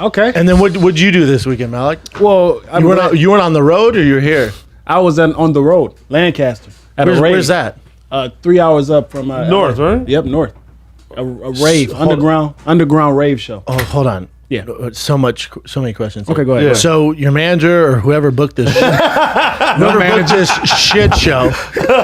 Okay. And then what'd you do this weekend, Malik? Well, You weren't on the road, or you're here? I was on the road, Lancaster. At a rave. Where's that? 3 hours up from North, LA. right? Yep, north. A rave, underground rave show. Oh, hold on. Yeah. So many questions. Okay, go ahead. Yeah. So your manager or whoever booked this, shit show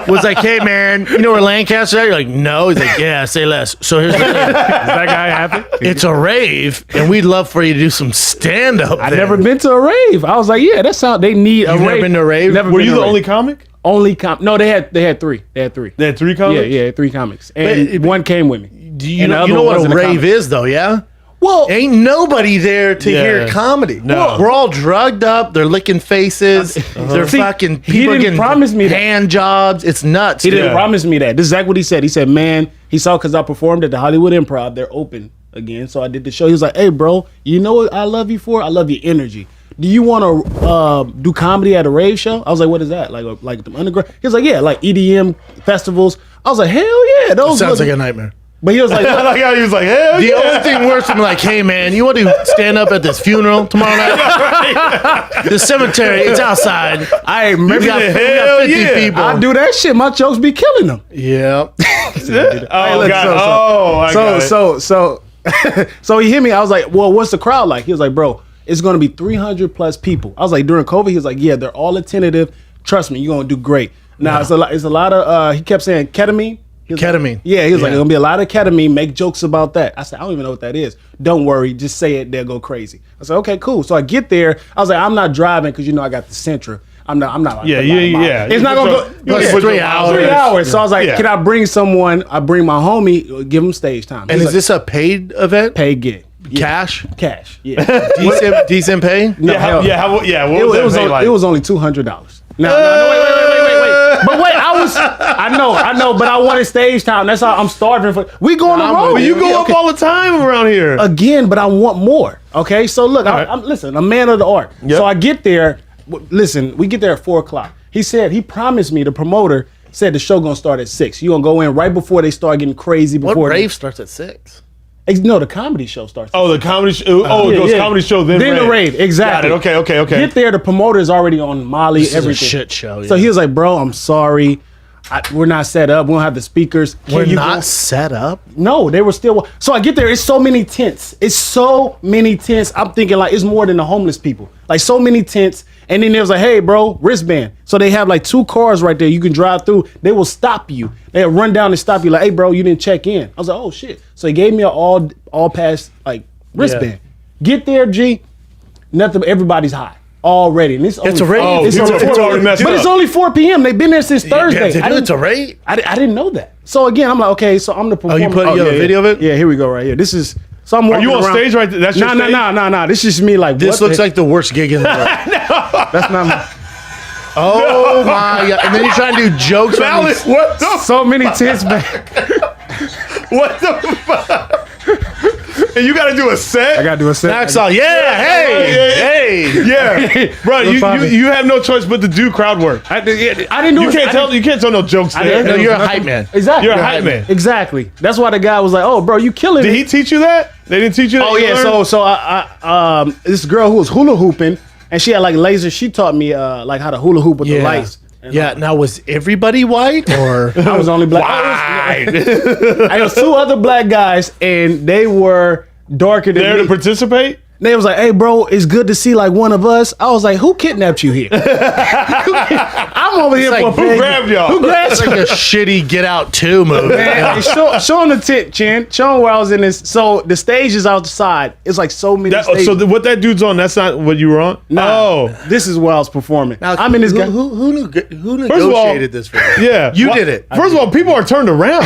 was like, "Hey man, you know where Lancaster at?" You're like, "No." He's like, "Yeah, say less." So here's the thing. Is that guy happy? It's a rave, and we'd love for you to do some stand up. I've never been to a rave. I was like, yeah, that's how they need a You've rave. never been to a rave? Never Were been you to the a only rave. comic? No, they had three. They had three. They had 3 comics? Yeah, 3 comics. And one came with me. Do you And the know, other what wasn't a a rave comic. is, though? Yeah. Well, Ain't nobody there to Yeah. hear comedy. No. We're all drugged up. They're licking faces. They're See, fucking he people didn't getting promise me that. hand jobs. It's nuts. he didn't Yeah. promise me that. This is exactly what he said. He said, man, he saw because I performed at the Hollywood Improv. They're open again. So I did the show. He was like, hey, bro, you know what I love you for? I love your energy. Do you want to do comedy at a rave show? I was like, what is that? Like the underground? He was like, yeah, like EDM festivals. I was like, hell yeah. Those Sounds look- like a nightmare. But he was like, I like how he was like, hell The yeah. only thing worse than like, hey man, you want to stand up at this funeral tomorrow night? The cemetery, it's outside. I remember You We got, said, we got hell 50 yeah. people. I do that shit. My jokes be killing them. Yeah. Oh, look, God. I got it. So he hit me. I was like, well, what's the crowd like? He was like, bro, it's going to be 300 plus people. I was like, during COVID, he was like, yeah, they're all attentive. Trust me, you're going to do great. Now, it's a lot of, he kept saying ketamine. He was like- Ketamine. yeah, he was like, Yeah. there's going to be a lot of ketamine. Make jokes about that. I said, I don't even know what that is. Don't worry. Just say it. They'll go crazy. I said, okay, cool. So I get there. I was like, I'm not driving because, I got the Sentra. I'm not. Like, Yeah, a lot yeah, of miles. yeah. It's not going to go. You Yeah, put 3 your- hours. 3 hours. So I was like, Yeah. can I bring someone? I bring my homie, give him stage time. And He's is like, this a paid event? paid gig? Yeah. Cash? Cash. Yeah. Decent pay? No, hell, What it was was that pay like? it was only $200. No, wait. But wait, I know, but I wanted stage time. That's how I'm starving for. We go on the I'm road. with You go Okay. up all the time around here. Again, but I want more. Okay, so look, right. I'm listen, a man of the art. Yep. So I get there. Listen, we get there at 4:00. He promised me, the promoter said the show gonna start at 6. You gonna go in right before they start getting crazy. What Before rave starts at 6? No, the comedy show starts. Oh, the comedy show. Oh, it Yeah, goes yeah. comedy show, then the rave. Exactly. Got it. Okay. Get there, the promoter is already on Molly, This is a everything. shit show, So yeah. he was like, bro, I'm sorry. We're not set up. We don't have the speakers. Can We're you not go?" set up? No, they were still. So I get there. It's so many tents. I'm thinking like it's more than the homeless people. Like so many tents. And then there was like, hey, bro, wristband. So they have like 2 cars right there. You can drive through. They will stop you. They'll run down and stop you. Like, hey, bro, you didn't check in. I was like, oh shit. So he gave me an all pass like wristband. Get there, G. Nothing. Everybody's high already. And it's a rave. Oh, It's people only are already messed but up. it's only 4 p.m. They've been there since Thursday. Yeah, it's a rave? I didn't know that. So again, I'm like, okay, so I'm the performer. you have a video of it? Yeah, here we go right here. This is, so I'm Are walking you on around. stage right there? That's your stage? No. This is me like, This what looks the- like the worst gig in the world. that's not my, Oh my God. And then you're trying to do jokes on Malik, these. what the so many tents back. what the fuck? And you got to do a set. I got to do a set. Max all, yeah, hey. Yeah, bro. You have no choice but to do crowd work. I didn't do You it. can't tell no jokes I there. didn't- No, you're a nothing. hype man. Exactly. You're a hype man. Exactly. That's why the guy was like, oh, bro, you killing Did it. he teach you that? They didn't teach you that? Oh You yeah, learned? so I this girl who was hula hooping and she had like lasers. She taught me like how to hula hoop with the lights. And Yeah, now was everybody white or? I was the only black. I was 2 other black guys and they were darker than There me. to participate? They was like, hey, bro, it's good to see like one of us. I was like, who kidnapped you here? I'm over here It's for like, a Who pig. grabbed y'all? Who grabbed It's like a shitty Get Out 2 movie. Man, show him the tip, Chin. Show him where I was in this. So the stage is outside. It's like so many stages. So what that dude's on, that's not what you were on? Nah, Oh. this is where I was performing. Now, I'm in this who, guy. who of all- negotiated this for you? Yeah. You Well, did it. First of all, people are turned around.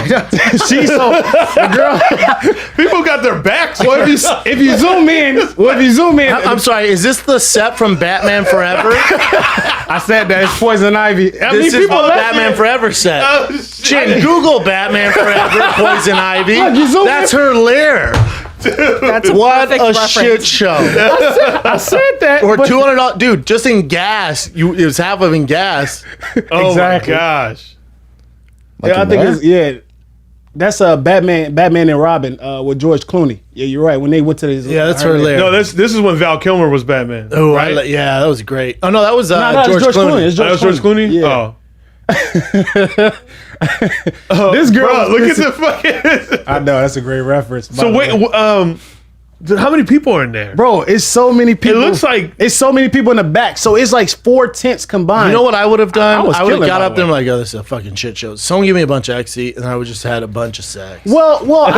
She's so the girl. People got their backs. Well, if you zoom in, I'm sorry, is this the set from Batman Forever? I said that it's Poison Ivy. I mean, This is people the left Batman here. Forever set. Oh, shit. Chin, Google Batman Forever, Poison Ivy. Look, you zoom That's in. her lair. That's What perfect a reference. shit show. I said that. Or but- $200, dude. Just in gas, it was half of in gas. Oh Exactly. my gosh. Yeah, I think it's That's Batman and Robin with George Clooney. Yeah, you're right. When they went to this, that's her there. No, this is when Val Kilmer was Batman. Oh, right? yeah, that was great. Oh no, that was No, George Clooney. It's That was George Clooney? Yeah. Oh. This girl. Bro, look at the fucking. I know that's a great reference. So wait, how many people are in there? bro, it's so many people. It looks like it's so many people in the back. So it's like 4 tents combined. You know what I would have done? I was I would have killing, got by up the there and way. like, oh, this is a fucking shit show. Someone give me a bunch of XC, and I would just had a bunch of sex. Well, I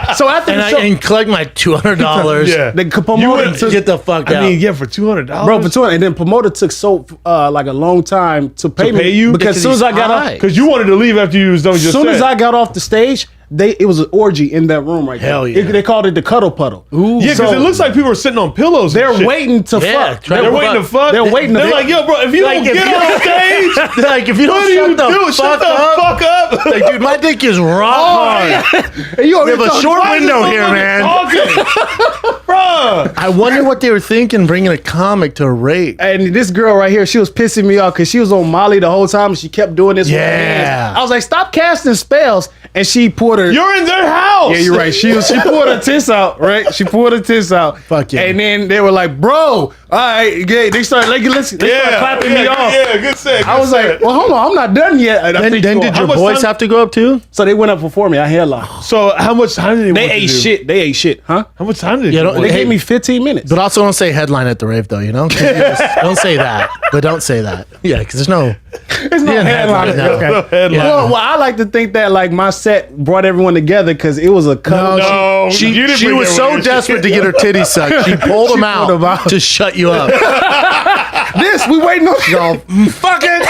didn't. So after and the I show, and collect my $200. Yeah. the You promoter would've- took, Get the fuck out. I mean, yeah, for $200, bro, for 200, and then promoter took so like a long time to pay me pay you? because as soon as I got high. off, because you wanted to leave after you was done with your as soon set. as I got off the stage, it was an orgy in that room right Hell there. yeah. They called it the cuddle puddle. Ooh. Yeah, because it looks like people are sitting on pillows. and They're shit. waiting to Yeah, fuck. try They're to waiting to fuck. fuck. They're waiting to- They're like, yo, bro, if you Like, don't if get you on stage, like if you what don't do you shut the do? fuck Shut the up, fuck up. like, dude, my dick is rock hard. And you We have a short Why is this window here, motherfucker man. talking? Bruh. I wonder what they were thinking bringing a comic to a rave. And this girl right here, she was pissing me off because she was on Molly the whole time and she kept doing this with her Yeah. hands. I was like, stop casting spells. And she pulled her. You're in their house. Yeah, you're right. She pulled her tits out, right? She pulled her tits out. Fuck yeah. And then they were like, bro, all right, okay. They started started clapping me off. Yeah, good set. I was like, well, hold on, I'm not done yet. And I think Then you did are. your much boys time- have to go up too? So they went up before me. I headlined. so how much time did They want ate to do? shit. They ate shit, huh? How much time did Yeah, you don't- want? They Hey. gave me 15 minutes. But also don't say headline at the rave though, you know? 'Cause you just- don't say that. But don't say that. Yeah, because there's no. It's not Yeah, headline. headline, no. Okay. Headline. Well, I like to think that like my set brought everyone together because it was a cut. No, She you didn't she bring was that so with you. desperate to get her titties sucked. She pulled them pulled them out out. to shut you up. This we waiting on y'all. Fuck it.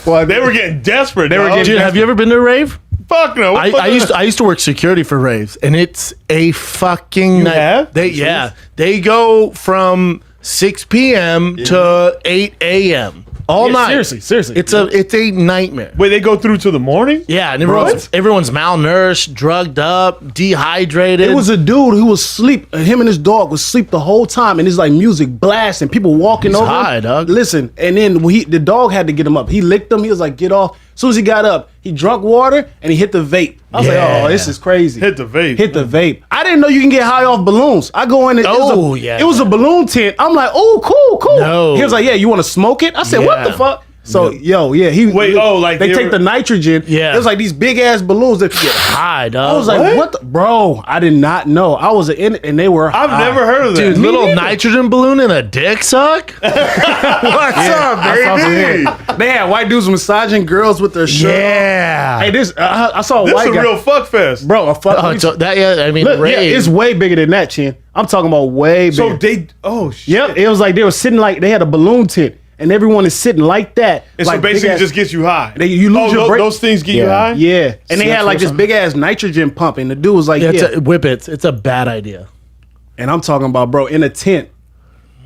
Well, They were getting desperate. They were getting Dude, have you ever been to a rave? fuck no. What the fuck I used to work security for raves, and it's a fucking night. have? They go from 6 p.m. to 8 a.m. all Yeah, night. seriously. It's a nightmare. Wait, they go through to the morning? Yeah, and What? everyone's malnourished, drugged up, dehydrated. It was a dude who was asleep. Him and his dog was asleep the whole time, and it's like music blasting, people walking He's over. high, dog. Listen, and then when the dog had to get him up. He licked him. He was like, "Get off!" As soon as he got up, he drunk water and he hit the vape. I was like, Yeah. "Oh, this is crazy." Hit the vape. Hit the vape. I didn't know you can get high off balloons. I go in. It Oh, yeah. It was a balloon tent. I'm like, "Oh, cool." No. He was like, "Yeah, you want to smoke it?" I said, "What Yeah. the fuck?" So, he Wait, like they they take were- the nitrogen. Yeah. It was like these big ass balloons that you get high, dog. I was like, what? Bro, I did not know. I was in it, and they were. I've never heard of that. dude, little neither. nitrogen balloon and a dick suck? What's up, I saw some baby? head. They had white dudes massaging girls with their shirt. Yeah. Hey, this I saw a This white is a guy. real fuck fest. Bro, a fuck. Oh, so that, yeah, I mean, Look, yeah, rave. it's way bigger than that, Chin. I'm talking about way bigger. So they, oh shit. Yep, it was like they were sitting like they had a balloon tent, and everyone is sitting like that. And like so basically big ass- just gets you high. you lose your break. Those things get you high? Yeah, and they Snuff had like or this something? big ass nitrogen pump, and the dude was like, Yeah, yeah. whip it. It's a bad idea. And I'm talking about, bro, in a tent,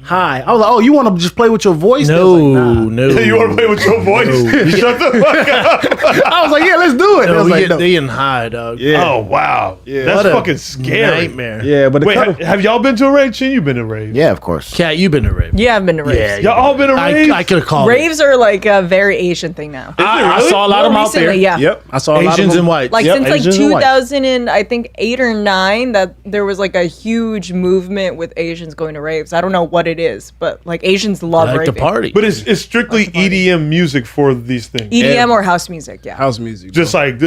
high. I was like, oh, you want to just play with your voice? They No, was like, nah. no. You want to play with your voice? Shut the fuck up. I was like, yeah, let's do it. They No, was like, no. they getting high, dog. Yeah. Oh, wow. That's What a fucking scary. Nightmare. Yeah, but the Wait, cuddle- have y'all been to a rave? Chin, you been to a rave? Yeah, of course. Cat, you been to rave? Yeah, I've been to raves. Yeah, Y'all all been to rave? I could have called Raves are like a very Asian thing now. I really? saw a lot of them More out there. recently, yeah. Yep, I saw a lot of Asians them. and whites. Like Yep, since like Asians and white. 2000 and I think 8 or 9 that there was like a huge movement with Asians going to raves. I don't know what it is, but like Asians love like raving. to party. But it's strictly EDM music for these things. EDM or house music, yeah. House music. Just like,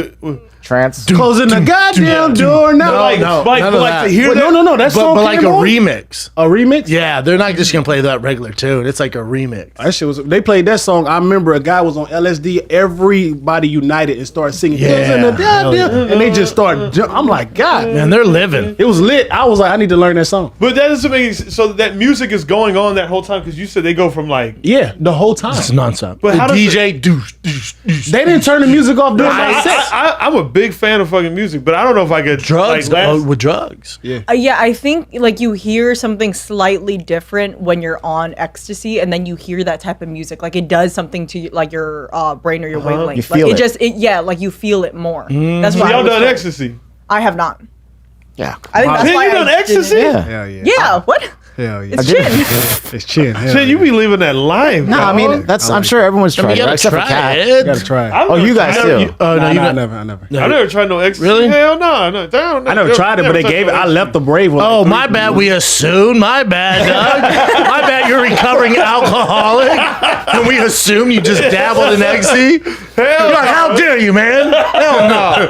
Trance. closing the goddamn door now. like, no, like, none of like that. to hear But that. no, that song but like a came on? remix. A remix? Yeah, they're not just gonna play that regular tune. It's like a remix. That shit was. They played that song. I remember a guy was on LSD. Everybody united and started singing. Yeah, "Closing the hell goddamn-" and they just started. I'm like, God, Man, they're living. it was lit. I was like, I need to learn that song. But that doesn't make so that music is going on that whole time because you said they go from like. Yeah, the whole time. It's nonstop. But The how does DJ douche, douche, douche. They didn't turn the music off during my set. I'm a big fan of fucking music, but I don't know if I could drugs Like, last- with drugs. Yeah. Yeah, I think like you hear something slightly different when you're on ecstasy, and then you hear that type of music. Like it does something to like your brain or your wavelength. You like feel it. Yeah, like you feel it more. That's So why I y'all was done told. ecstasy? I have not. Yeah. I think that's Man, why you done I ecstasy? didn't- Yeah. Yeah. Yeah. What? Hell yeah. It's chin. It's chin. Hell Shit, you yeah. be living that life. No, I mean dog. that's. I'm sure everyone's tried You it, gotta except for try Cat. it. You gotta try it. I've Oh, never you guys tried too. it. Oh, no, Nah, you I got. never. I never. I never tried no ecstasy. Really? Hell no. Damn, I never tried it, but they touched gave it. no I ecstasy. left the Brave one. Oh, like my 3 bad. weeks. We assumed. My bad, Doug. My bad. You're a recovering alcoholic, and we assume you just dabbled in ecstasy. Hell You're like, how dare you, man? Hell no.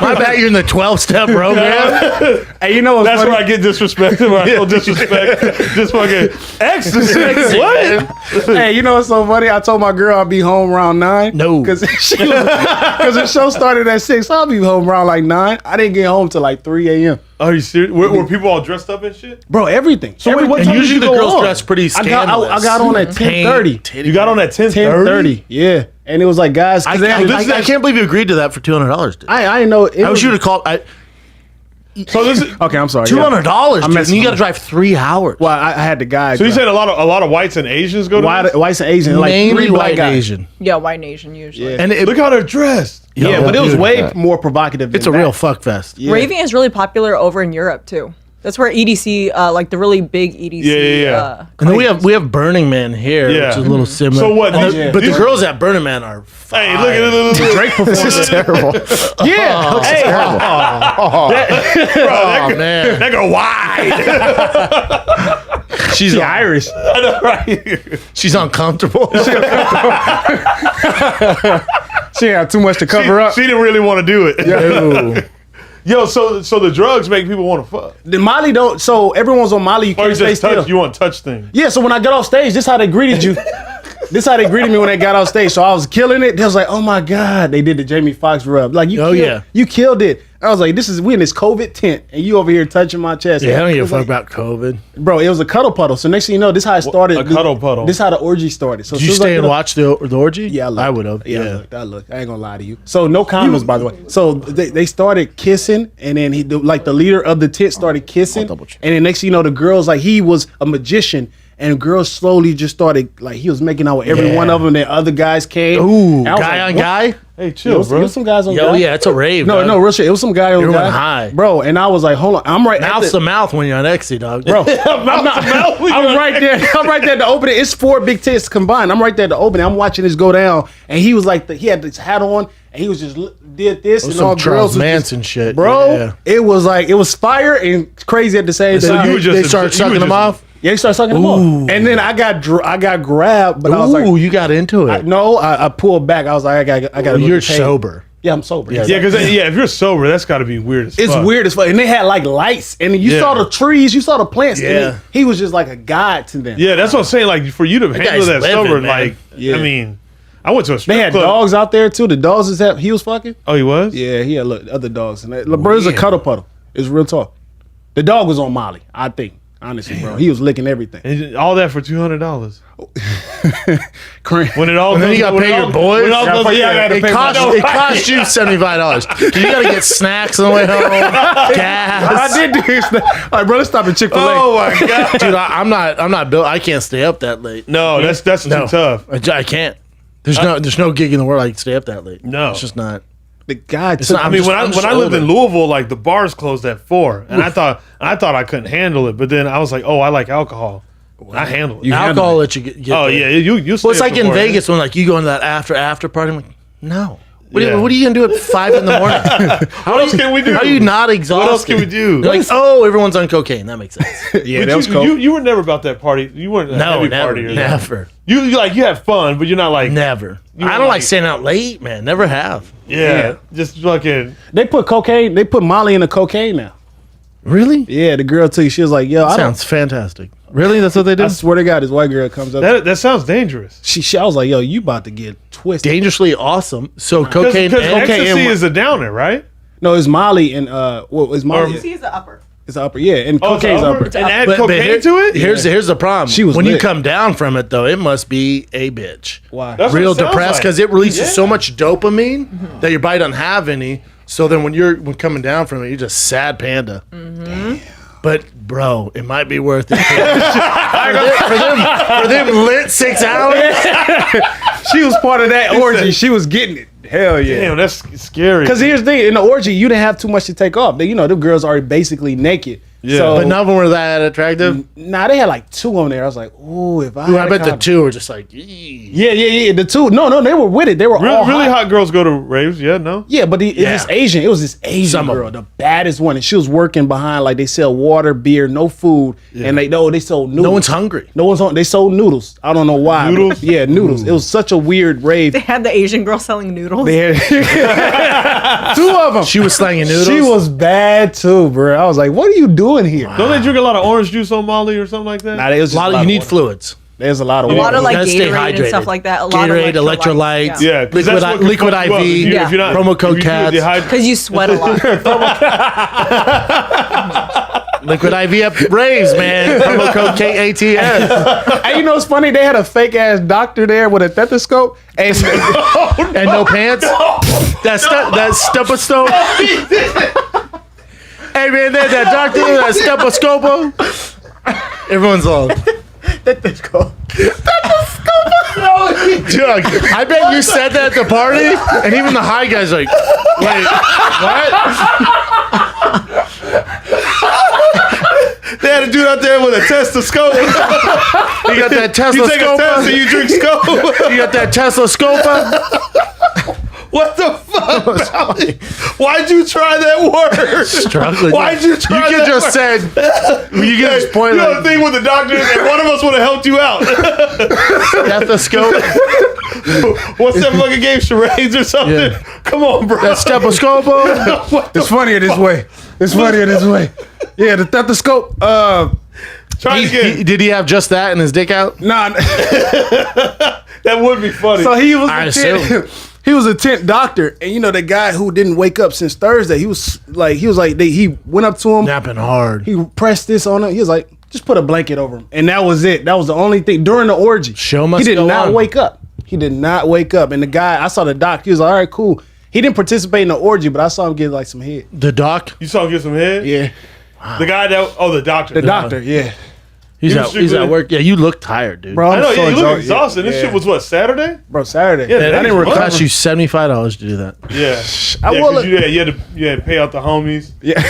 My bad. You're in the 12-step program. Hey, you know what's That's funny? where I get disrespected. Where I feel disrespect. Just fucking ecstasy. What? Hey, you know what's so funny? I told my girl I'd be home around 9. No. Because the show started at 6. So I'll be home around like 9. I didn't get home till like 3 a.m. Are you serious? Were people all dressed up and shit? Bro, everything. So wait, what And time did usually you the go girls on? dress pretty I scandalous. got on at 10:30. You got on at 10:30. 10:30. Yeah. And it was like, guys, because I can't believe you agreed to that for $200. Dude. I didn't know. I wish you would have called. So this is. Okay, I'm sorry. $200, dude, and messing you got to with- drive 3 hours. Well, I had the guys. So you said a lot of whites and Asians go to this? whites and Asians, like Mainly 3 black white guys. and Asian. Yeah, white and Asian usually. Yeah. And it, Look how they're dressed. Yeah, but it was dude, way more provocative. Than it's a that. real fuck fest. Yeah. Raving is really popular over in Europe too. That's where EDC, like the really big EDC. Yeah. And then we have Burning Man here, Yeah. which is a little similar. So what, And these- but the these- girls at Burning Man are fine. Hey, look at it. Drake performance. This is terrible. Yeah. Hey, Oh, man. They go wide. She's she Irish. I know, right? she's uncomfortable. She had too much to cover up. She didn't really want to do it. Ooh. Yo, so the drugs make people want to fuck. The Molly don't. So everyone's on Molly. You Or can't you stay just still. touch. You want to touch things. Yeah. So when I got off stage, this how they greeted you. This how they greeted me when they got off stage. So I was killing it. They was like, "Oh my god!" They did the Jamie Foxx rub. Like you. Oh, killed, yeah. You killed it. I was like, "This is we in this COVID tent, and you over here touching my chest." Yeah, I don't It give a was fuck like- about COVID. Bro, it was a cuddle puddle. So next thing you know, this how it started. a cuddle puddle? This how the orgy started. So Did you as soon as I stay and get off- watch the orgy? Yeah, I would have. Yeah, Yeah. I looked. I ain't gonna lie to you. So no condoms, by the way. So they started kissing, and then the leader of the tent started kissing, double check. and then next thing you know, the girls like he was a magician, and girls slowly just started like he was making out with every Yeah. one of them. Then other guys came. Ooh, And I was guy like, on what? guy? Hey, It chill, was, it bro. was some guys on Yo, guy. yeah, it's a rave. No, dog. no, real shit. It was some guy on Everyone guy, high. bro. And I was like, hold on, I'm right. Mouth at to mouth when you're on ecstasy, dog. Bro, I'm right there. I'm right there at the opening. It's 4 big tits combined. I'm right there at the opening. I'm watching this go down, and he was like, he had this hat on, and he was just did this, and some all Charles girls was Manson just, shit. bro. Yeah. It was like it was fire and crazy at the same So time. you were just They started you were sucking them just- off? yeah, he started sucking them off, Ooh. and then I got grabbed, but I was Ooh, like, you got into it. no, I pulled back. I was like, I got. Well, you're sober. Yeah, I'm sober. Yeah. Yeah, because if you're sober, that's got to be weird as It's fuck. weird as fuck, and they had like lights, and you Yeah. saw the trees, you saw the plants. and Yeah. he was just like a god to them. Yeah, that's what I'm saying. Like for you to handle guy's that living, sober, man. like Yeah. I mean, I went to a strip They had club. dogs out there too. The dogs is that he was fucking. Oh, he was. Yeah, he had other dogs. And that, bro, it was a Weird. cuddle puddle. It's real talk. The dog was on Molly, I think. Honestly, bro, he was licking everything. And all that for $200. Cream. When it all And then goes- you gotta when pay it your all- boys? when it all Yeah, goes- but yeah, I gotta It pay cost, my- it cost you $75. You gotta get snacks on the way home. I Gas. did do this. All right, bro, let's stop at Chick-fil-A. Oh my god! Dude, I'm not built. I can't stay up that late. No, that's too tough. I can't. There's no gig in the world I can stay up that late. No. It's just not. The guy It's took not- I mean, just- when I'm just I lived in older. Louisville, like the bars closed at 4, and I thought I couldn't handle it. But then I was like, oh, I like alcohol. I handle it. You handle Alcohol it. lets you get Oh there. yeah, you. Well, it's like in Vegas when like you go into that after party. I'm like, no. What are you gonna do at 5 in the morning? What else can we do? How are you not exhausted? What else can we do? You're like, oh, everyone's on cocaine. That makes sense. Yeah, But that was you, cool. you were never about that party. You weren't a No, heavy never, partier. never, You like you have fun, but you're not like never. You I were don't like like- staying out late, man. Never have. yeah, just fucking. They put cocaine. They put Molly in the cocaine now. Really? Yeah, the girl too. She was like, "Yo, I, don't, Sounds fantastic. Really? That's what they do? I swear to God, this white girl comes up. That sounds dangerous. I was like, "Yo, you about to get twisted." Dangerously awesome. So cocaine. Because and- ecstasy is a downer, right? No, it's Molly and what was Molly? See, is the upper. It's the upper, yeah, and Oh, it's cocaine's upper? upper. And add But cocaine here- to it. Here's the problem. She was when you lit. come down from it, though, it must be a bitch. Why? That's what Real it sounds depressed like. because it releases so Yeah. much dopamine that your body doesn't have any. So then when coming down from it, you're just sad panda. But bro, it might be worth it for them lit 6 hours. She was part of that orgy. She was getting it. Hell yeah. Damn, that's scary. Because here's the thing: in the orgy, you didn't have too much to take off. You know, the girls are basically naked. Yeah. So, But none of them were that attractive. nah, they had like 2 on there. I was like, ooh, if I Ooh, had I a bet the condom. 2 were just like, "Eee." Yeah. The 2. No, they were with it. They were Really, all really hot girls go to raves. Yeah, no. Yeah, but it's this Asian. It was this Asian Some of girl, the baddest one, and she was working behind like they sell water, beer, no food, and they sold noodles. No one's hungry. No one's on. They sold noodles. I don't know why. Noodles? Yeah, noodles. It was such a weird rave. They had the Asian girl selling noodles. They had 2 of them. She was slanging noodles. She was bad too, bro. I was like, "What are you doing here?" Don't they drink a lot of orange juice on Molly or something like that? Nah, it was a just lot of, you need water. fluids. There's a lot of a lot water. of like gotta stay Gatorade and hydrated. stuff like that. A lot Gatorade, of electrolytes. Yeah, 'cause that's what can liquid fuck you up IV, if Yeah. promo code if you CATS. Because you sweat a lot. Liquid IV up Raves, man. Promo code KATS. And you know what's funny? They had a fake ass doctor there with a stethoscope, and And no pants. That stethoscope. Hey man, there's that doctor with that stethoscope. Everyone's all. stethoscope. Doug, I bet you said that at the party, and even the high guy's like, wait, what? They had a dude out there with a stethoscope. You got that Tesla You take a test and you drink scope. You got that Tesla scopa? What the fuck, Molly? Why'd you try that word? Struggling. Why'd you try You could that just word? said. You could just point You know like the thing with the doctors, and one of us would have helped you out. stethoscope. What's that fucking game, charades or something? Yeah. Come on, bro. That stethoscope. It's funnier this way. It's funnier this way. Yeah, the stethoscope. Try it again. Did he have just that and his dick out? Nah. That would be funny. So he was I a tent, he was a tent doctor, and you know the guy who didn't wake up since Thursday. He went up to him. Napping hard. He pressed this on him. He was like, just put a blanket over him, and that was it. That was the only thing during the orgy. Show must He did go not on. wake up. He did not wake up, and the guy I saw the doc. He was like, all right, cool. He didn't participate in the orgy, but I saw him get like some head. The doc. You saw him get some head? Yeah, The guy that, the doctor. the doctor. Yeah, He's He was he's at strictly- work. Yeah, you look tired, dude. bro. I I'm know, so yeah, you look exhausted. exhausted. This Yeah. shit was what, Saturday? Bro, Saturday. Yeah, I that didn't is recover. Cost you $75 to do that. Yeah. I Yeah, will 'cause you had to pay out the homies. Yeah.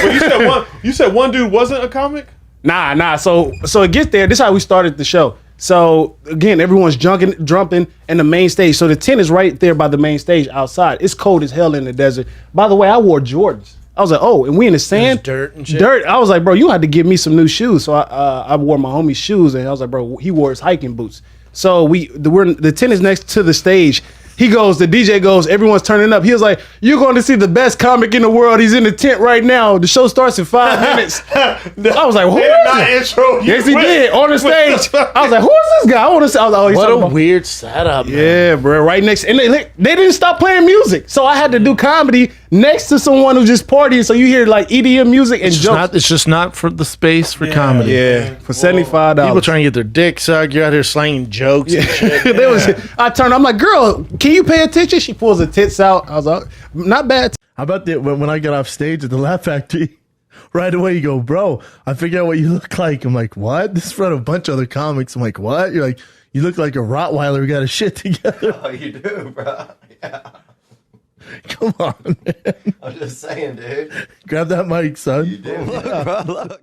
But you said one dude wasn't a comic? Nah. So it gets there. This is how we started the show. So again, everyone's jumping in the main stage. So the tent is right there by the main stage outside. It's cold as hell in the desert. By the way, I wore Jordans. I was like, oh, and we in the sand, dirt and shit? Dirt. I was like, bro, you had to give me some new shoes. So I wore my homie's shoes, and I was like, bro, he wore his hiking boots. So the tent is next to the stage. The DJ goes, everyone's turning up. He was like, you're going to see the best comic in the world. He's in the tent right now. The show starts in 5 minutes. I was like, who They is did not it? intro you. Yes, he did on the stage. I was like, "Who is this guy?" I want to see. I was like, "Oh, he's What talking a about-" weird setup, man. Yeah, bro. Right next, and they didn't stop playing music, so I had to do comedy next to someone who's just partying. So you hear like EDM music and jokes. It's just not for the space for comedy. Yeah, for $75. People trying to get their dick sucked. You're out here slanging jokes and shit. I turned. I'm like, "Girl, can you pay attention?" She pulls her tits out. I was like, "Not bad." How about when I got off stage at the Laugh Factory? Right away, you go, bro, I figured out what you look like. I'm like, what? This is in front of a bunch of other comics. I'm like, what? You're like, you look like a Rottweiler who got his shit together. Oh, you do, bro. Yeah. Come on, man. I'm just saying, dude. Grab that mic, son. You do. Look, bro, look.